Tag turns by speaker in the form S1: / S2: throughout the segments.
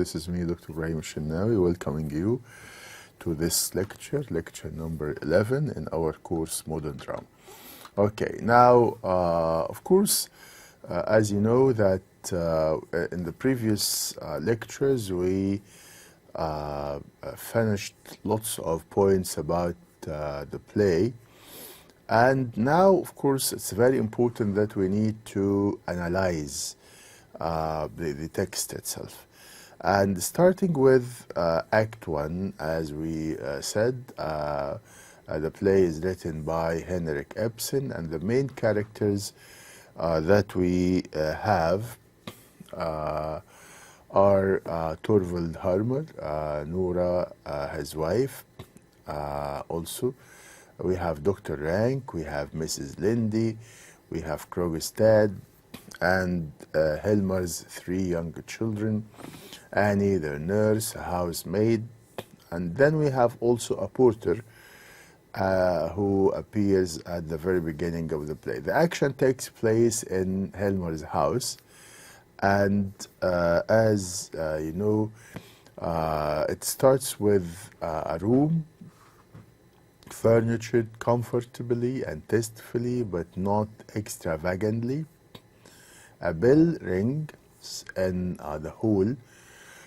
S1: This is me, Dr. Ibrahim Al-Shinnawi, welcoming you to this lecture number 11 in our course Modern Drama. Okay, now, of course, as you know that in the previous lectures we finished lots of points about the play, and now, of course, it's very important that we need to analyze the text itself. And starting with Act 1, as we said, the play is written by Henrik Ibsen, and the main characters that we have are Torvald Harmer, Nora, his wife, also. We have Dr. Rank, we have Mrs. Lindy, we have Krogstad, and Helmer's 3 younger children, Annie, their nurse, a housemaid, and then we have also a porter who appears at the very beginning of the play. The action takes place in Helmer's house, and as you know, it starts with a room furnished comfortably and tastefully, but not extravagantly. A bell rings in the hall.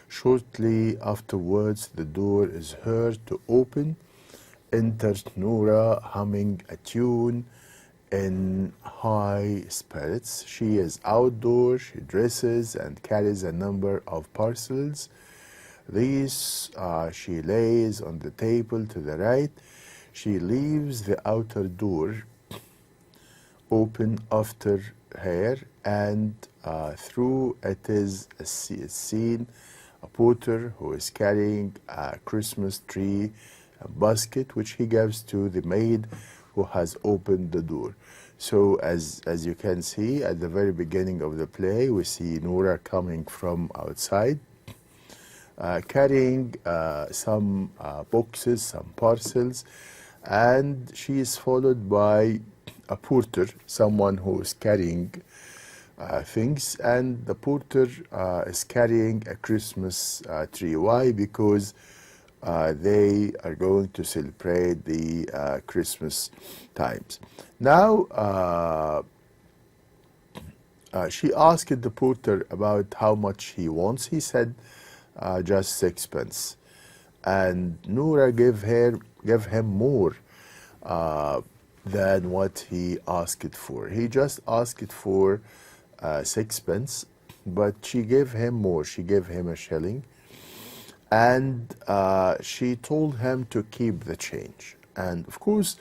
S1: Shortly afterwards, the door is heard to open. Enters Nora, humming a tune in high spirits. She is outdoors. She dresses and carries a number of parcels. These she lays on the table to the right. She leaves the outer door open after her, and through it is seen a porter who is carrying a Christmas tree, a basket, which he gives to the maid who has opened the door. So as you can see at the very beginning of the play, we see Nora coming from outside, carrying some boxes, some parcels, and she is followed by a porter, someone who is carrying things, and the porter is carrying a Christmas tree. Why? Because they are going to celebrate the Christmas times. Now, she asked the porter about how much he wants. He said just 6 pence, and Nora gave him more than what he asked for. He just asked for 6 pence, but she gave him more. She gave him a shilling, and she told him to keep the change. And of course,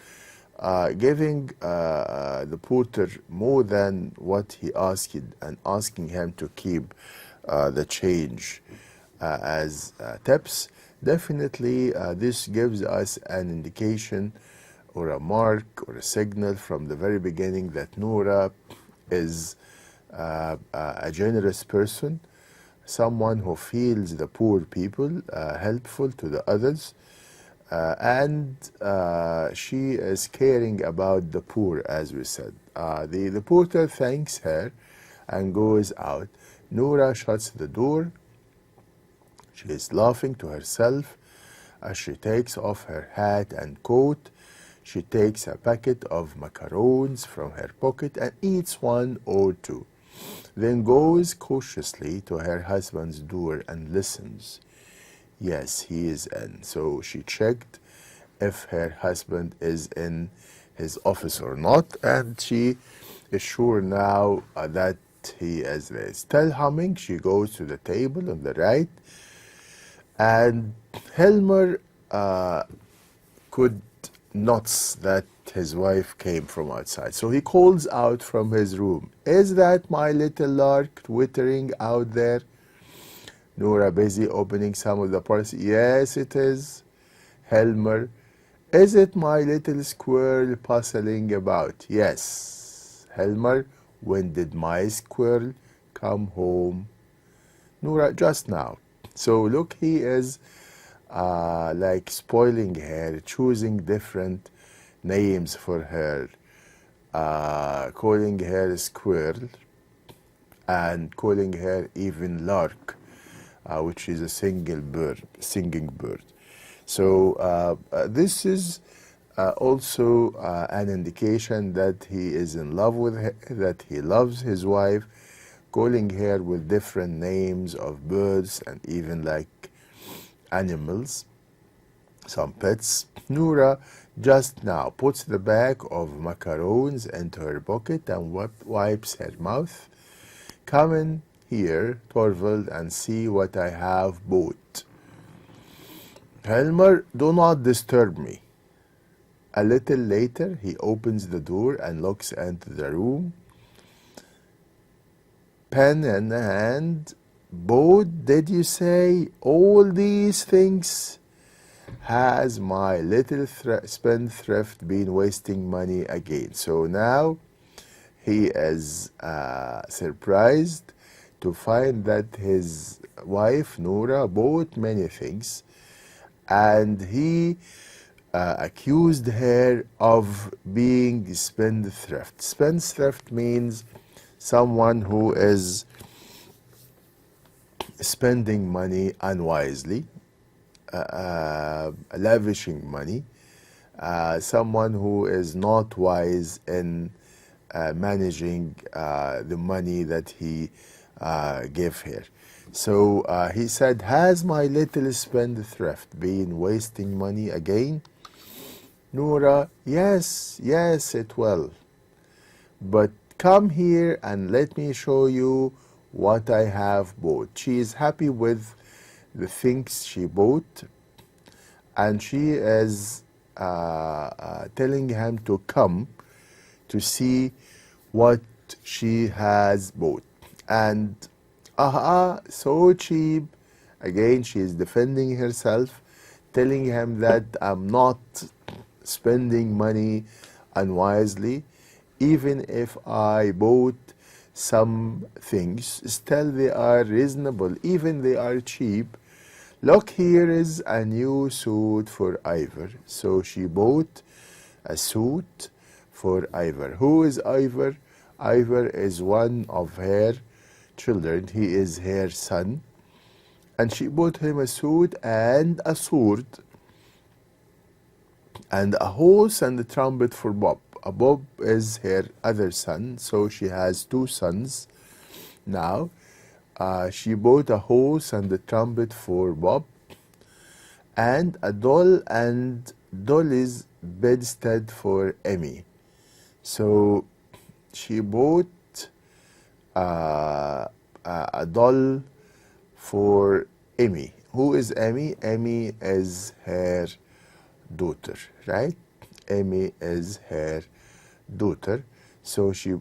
S1: giving the porter more than what he asked and asking him to keep the change as tips, definitely this gives us an indication or a mark or a signal from the very beginning that Nora is a generous person, someone who feels the poor people, helpful to the others, and she is caring about the poor, as we said. The porter thanks her and goes out. Nora shuts the door. She is laughing to herself as she takes off her hat and coat. She takes a packet of macarons from her pocket and eats 1 or 2. Then goes cautiously to her husband's door and listens. Yes, he is in. So she checked if her husband is in his office or not, and she is sure now that he is there. Still humming, she goes to the table on the right, and Helmer could notice that his wife came from outside. So he calls out from his room, "Is that my little lark twittering out there?" Nora busy opening some of the parcels. "Yes, it is." Helmer, "Is it my little squirrel puzzling about?" "Yes." Helmer, "When did my squirrel come home?" Nora, "Just now." So look, he is like spoiling her, choosing different names for her, calling her squirrel and calling her even lark. which is a singing bird. So this is also an indication that he is in love with her, that he loves his wife, calling her with different names of birds and even like animals, some pets. Noura just now puts the bag of macaroons into her pocket and wipes her mouth. Come in here, Torvald, and see what I have bought. Helmer, do not disturb me. A little later, he opens the door and looks into the room. Pen in hand. Bought, did you say? All these things? Has my little spendthrift been wasting money again? So now he is surprised to find that his wife, Noura, bought many things, and he accused her of being spendthrift. Spendthrift means someone who is spending money unwisely, lavishing money, someone who is not wise in managing the money that he gave her. So he said, has my little spendthrift been wasting money again? Noura, yes, it will. But come here and let me show you what I have bought. She is happy with the things she bought, and she is telling him to come to see what she has bought. And so cheap. Again, she is defending herself, telling him that I'm not spending money unwisely. Even if I bought some things, still they are reasonable, even they are cheap. Look, here is a new suit for Ivor. So she bought a suit for Ivor. Who is Ivor? Ivor is one of her children. He is her son. And she bought him a suit and a sword and a horse and a trumpet for Bob. Bob is her other son, so she has two sons now. She bought a horse and a trumpet for Bob, and a doll and dolly's bedstead for Emmy. So she bought a doll for Emmy. Who is Emmy? Emmy is her daughter, right? Emmy is her daughter. So she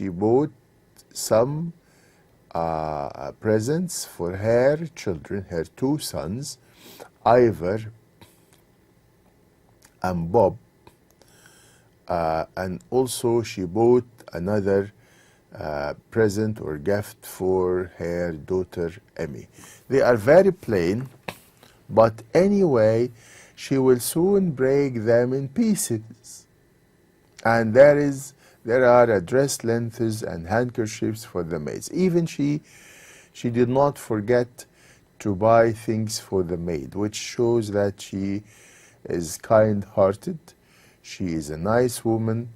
S1: bought some presents for her children, her two sons, Ivor and Bob, and also she bought another present or gift for her daughter Emmy. They are very plain, but anyway, she will soon break them in pieces. And there are dress lengths and handkerchiefs for the maids. Even she did not forget to buy things for the maid, which shows that she is kind-hearted. She is a nice woman,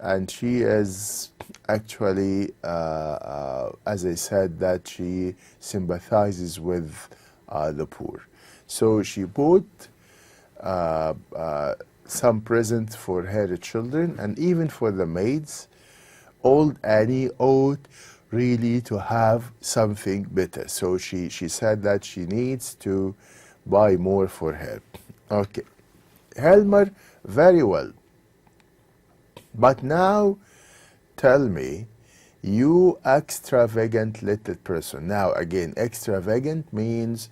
S1: and she is actually, as I said, that she sympathizes with the poor. So she bought some presents for her children and even for the maids. Old Annie ought really to have something better. So she said that she needs to buy more for her. Okay. Helmer, very well. But now tell me, you extravagant little person. Now again, extravagant means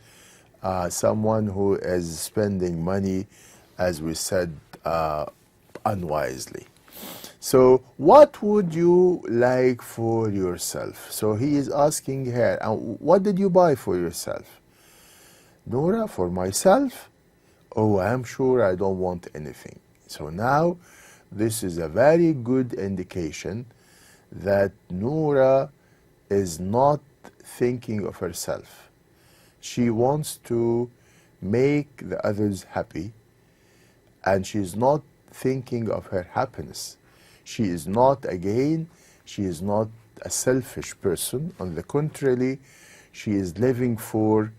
S1: someone who is spending money, as we said, unwisely. So what would you like for yourself? So he is asking her, what did you buy for yourself? Noura, for myself? Oh, I'm sure I don't want anything. So now this is a very good indication that Noura is not thinking of herself. She wants to make the others happy, and she is not thinking of her happiness. She is not a selfish person. On the contrary, she is living for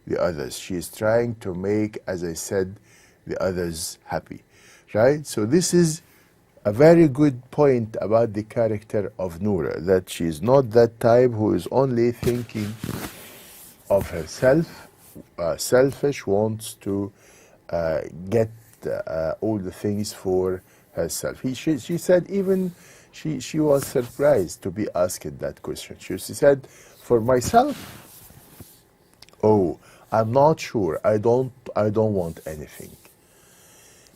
S1: the others. She is trying to make, as I said, the others happy, right? So this is a very good point about the character of Noura, that she is not that type who is only thinking of herself, selfish, wants to get all the things for herself. She said even she was surprised to be asked that question. She said, for myself, oh, I'm not sure. I don't want anything.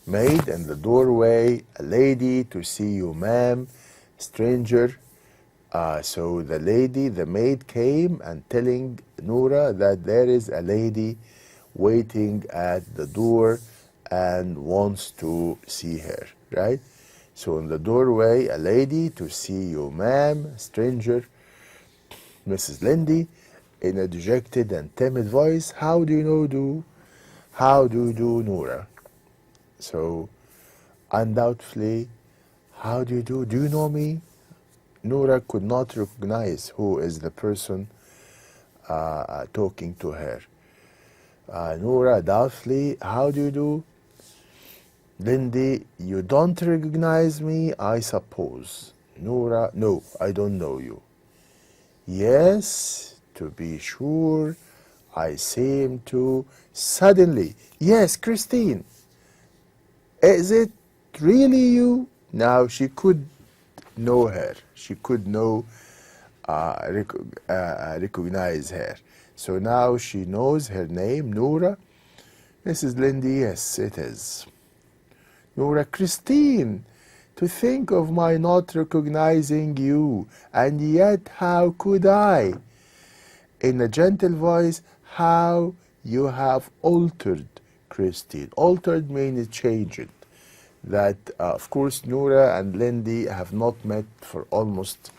S1: Maid in the doorway, a lady to see you, ma'am, stranger. So the maid came and telling Noura that there is a lady waiting at the door and wants to see her, right? So in the doorway, a lady to see you, ma'am, stranger. Mrs. Lindy, in a dejected and timid voice, how do you do, Noura? So, undoubtedly, how do you know me? Noura could not recognize who is the person talking to her. Noura, doubtfully, how do you do? Lindy, you don't recognize me, I suppose. Noura, no, I don't know you. Yes, to be sure, I seem to. Suddenly, yes, Christine, is it really you? Now she could know her. She could recognize her. So now she knows her name, Noura. Mrs. Lindy, yes, it is. Noura, Christine, to think of my not recognizing you, and yet how could I? In a gentle voice, how you have altered, Christine. Altered means changed. That, of course, Noura and Lindy have not met for almost